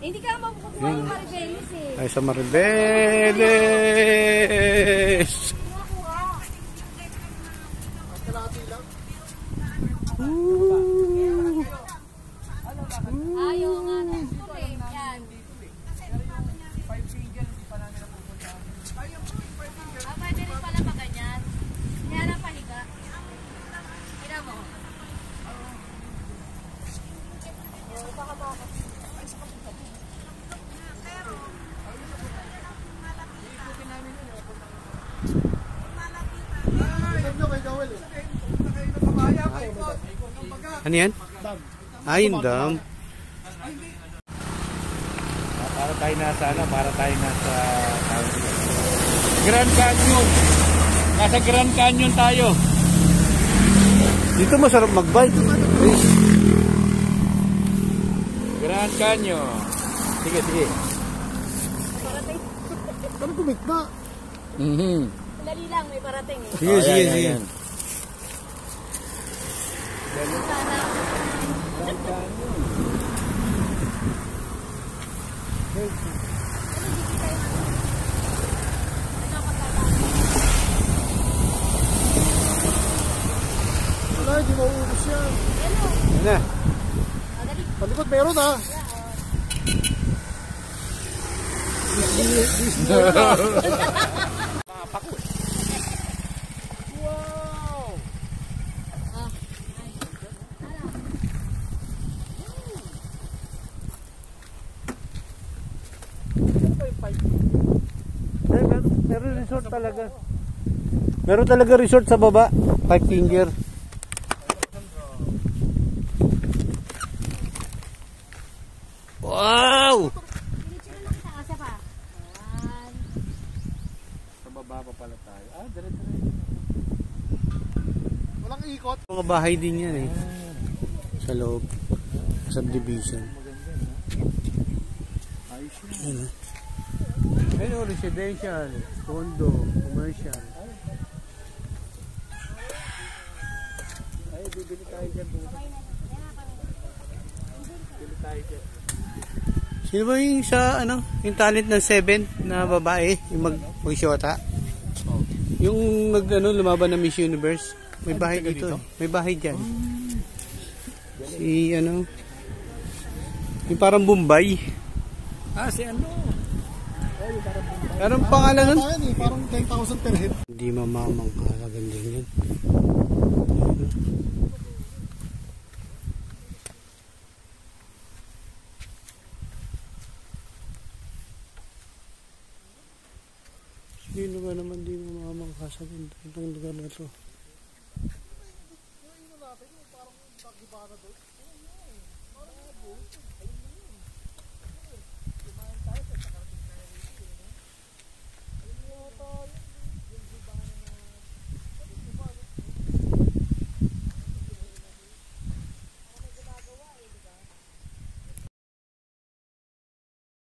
Hindi ka mapukuha yung Maribeles eh. Ay, sa Maribeles! Ayaw nga na. Yan. Pwede rin pala pa ganyan. Kaya lang pahiga. Kina mo. Baka mo ako. Ano yan? Ay, dam. Para tayo nasa Grand Canyon. Nasa Grand Canyon tayo. Dito masarap mag-bike. Grand Canyon. Sige. Ano kumikma? Dali lang, may parating eh. Sige. Wala, hindi mauubos yan. Ano? Palikot meron ha. Wow! Meron resort talaga. Meron talaga resort sa baba. 5 finger. Wow! Sa baba pa pala tayo. Dire-dire. Walang ikot. Mga bahay din yan eh. Sa loob. Subdivision. Ayos yun. Ayun, residential, condo, commercial. Ay, bibili tayo dyan. Bibili tayo dyan. Sino ba yung sa, yung talent ng 7 na babae, yung mag-shota? Yung lumaban ng Miss Universe. May bahay dito. May bahay dyan. Si, yung parang Bombay. Si ano? Anong pangalan nun? Parang 10,000 per head. Hindi mamamang kalagandang yan. Sino ba naman di mamamang kasagandang itong lugar na to? Parang